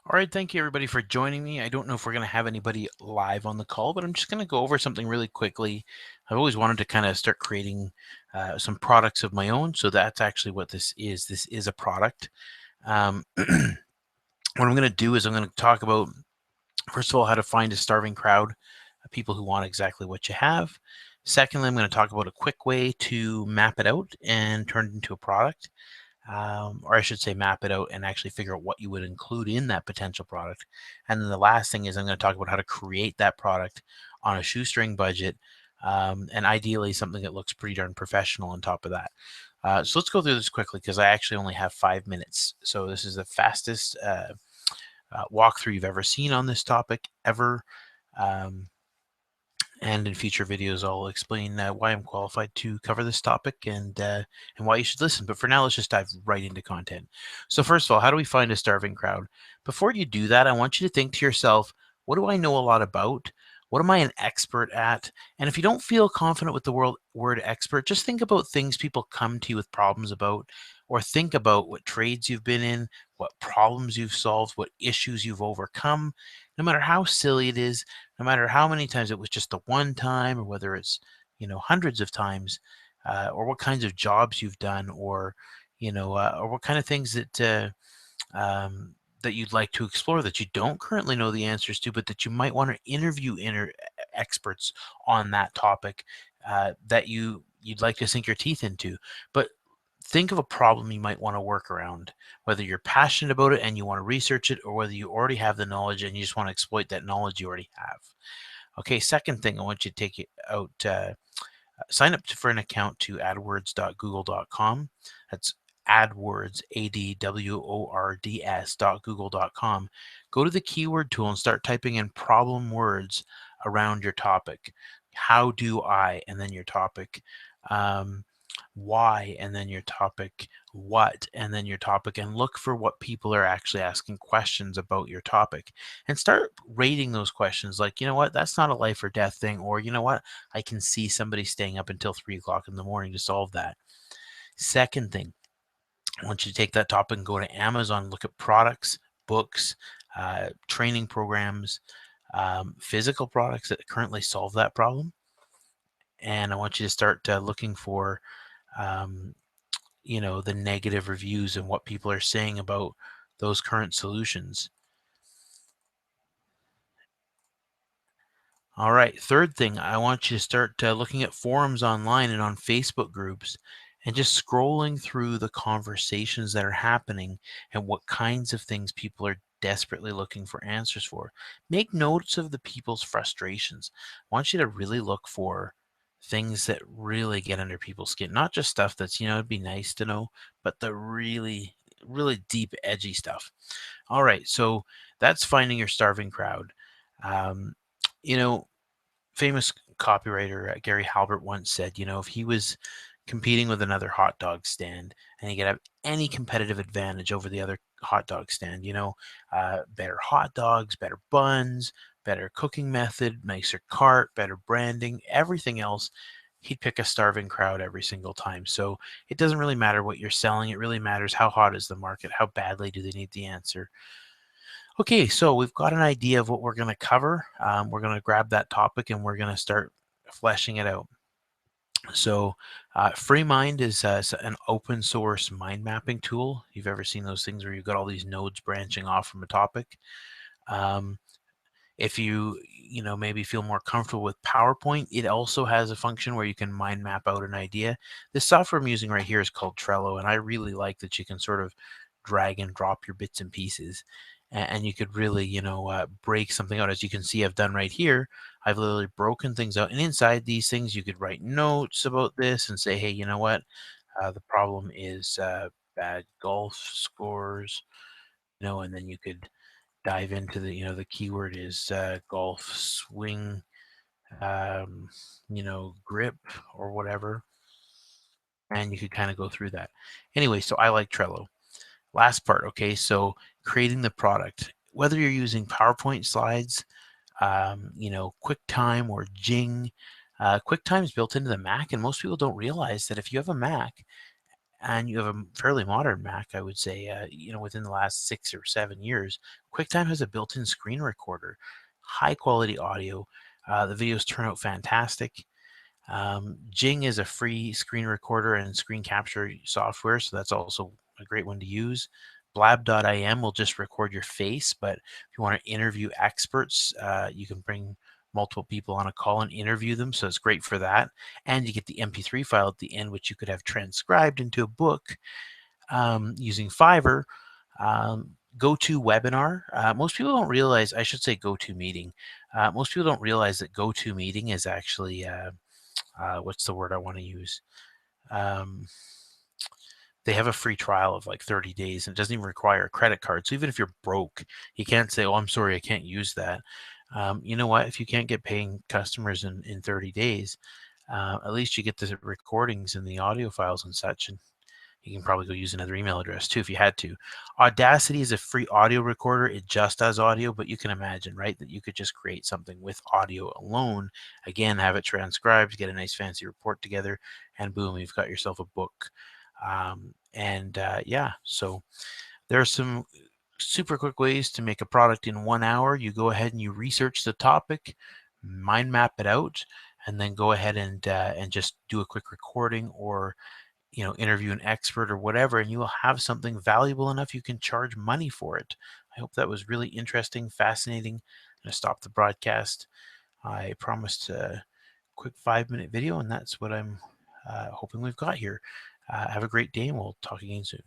All right, thank you everybody for joining me. I don't know if we're going to have anybody live on the call, but I'm just going to go over something really quickly. I've always wanted to kind of start creating some products of my own. So that's actually what this is. This is a product. What I'm going to do is I'm going to talk about, first of all, how to find a starving crowd, people who want exactly what you have. Secondly, I'm going to talk about a quick way to map it out and turn it into a product, or I should say map it out and actually figure out what you would include in that potential product. And then the last thing is I'm going to talk about how to create that product on a shoestring budget, and ideally something that looks pretty darn professional on top of that. So let's go through this quickly because I actually only have 5 minutes. So this is the fastest walkthrough you've ever seen on this topic ever. Um, and in future videos, I'll explain why I'm qualified to cover this topic and why you should listen. But for now, let's just dive right into content. So first of all, how do we find a starving crowd? Before you do that, I want you to think to yourself, what do I know a lot about? What am I an expert at? And if you don't feel confident with the word expert, just think about things people come to you with problems about, or think about what trades you've been in, what problems you've solved, what issues you've overcome. No matter how silly it is, no matter how many times it was just the one time, or whether it's hundreds of times, or what kinds of jobs you've done, or what kind of things that you'd like to explore that you don't currently know the answers to, but that you might want to interview experts on that topic, that you'd like to sink your teeth into. But think of a problem you might want to work around, whether you're passionate about it and you want to research it, or whether you already have the knowledge and you just want to exploit that knowledge you already have. Okay, second thing, I want you to take it out, sign up for an account to adwords.google.com. That's AdWords, ADWORDS.google.com. Go to the keyword tool and start typing in problem words around your topic. How do I, and then your topic. Um, why, and then your topic. What, and then your topic. And look for what people are actually asking questions about your topic. And start rating those questions like, you know what, that's not a life or death thing. Or, you know what, I can see somebody staying up until 3 o'clock in the morning to solve that. Second thing, I want you to take that topic and go to Amazon, look at products, books, training programs, physical products that currently solve that problem. And I want you to start looking for, um, the negative reviews and what people are saying about those current solutions. All right. Third thing, I want you to start looking at forums online and on Facebook groups and just scrolling through the conversations that are happening and what kinds of things people are desperately looking for answers for. Make notes of the people's frustrations. I want you to really look for things that really get under people's skin, not just stuff that's, it'd be nice to know, but the really, really deep, edgy stuff. All right. So that's finding your starving crowd. Um, you know, famous copywriter Gary Halbert once said, if he was competing with another hot dog stand and he could have any competitive advantage over the other hot dog stand, better hot dogs, better buns, better cooking method, nicer cart, better branding, everything else, he'd pick a starving crowd every single time. So it doesn't really matter what you're selling. It really matters how hot is the market, how badly do they need the answer. Okay, so we've got an idea of what we're going to cover. We're going to grab that topic and we're going to start fleshing it out. So, FreeMind is an open source mind mapping tool. You've ever seen those things where you've got all these nodes branching off from a topic? Um, if you maybe feel more comfortable with PowerPoint, it also has a function where you can mind map out an idea. This software I'm using right here is called Trello, and I really like that you can sort of drag and drop your bits and pieces, and you could really, break something out. As you can see, I've done right here. I've literally broken things out, and inside these things, you could write notes about this and say, hey, you know what? The problem is bad golf scores, and then you could dive into the keyword is golf swing, um, grip or whatever. And you could kind of go through that. Anyway, so I like Trello. Last part, okay, so creating the product, whether you're using PowerPoint slides, QuickTime or Jing. QuickTime is built into the Mac, and most people don't realize that if you have a Mac and you have a fairly modern Mac, I would say, within the last 6 or 7 years, QuickTime has a built-in screen recorder, high quality audio. The videos turn out fantastic. Jing is a free screen recorder and screen capture software, so that's also a great one to use. Blab.im will just record your face, but if you want to interview experts, you can bring multiple people on a call and interview them, so it's great for that. And you get the MP3 file at the end, which you could have transcribed into a book using Fiverr. GoToWebinar. Most people don't realize, I should say GoToMeeting. Most people don't realize that GoToMeeting is actually what's the word I want to use? They have a free trial of like 30 days and it doesn't even require a credit card. So even if you're broke, you can't say, oh, I'm sorry, I can't use that. You know what? If you can't get paying customers in 30 days, at least you get the recordings and the audio files and such. And you can probably go use another email address too if you had to. Audacity is a free audio recorder. It just does audio, but you can imagine, right, that you could just create something with audio alone. Again, have it transcribed, get a nice fancy report together, and boom, you've got yourself a book. Yeah, so there are some super quick ways to make a product in 1 hour. You go ahead and you research the topic, mind map it out, and then go ahead and just do a quick recording or interview an expert or whatever, and you will have something valuable enough you can charge money for it. I hope that was really interesting, fascinating. I'm going to stop the broadcast. I promised a quick 5-minute video, and that's what I'm hoping we've got here. Have a great day, and we'll talk again soon.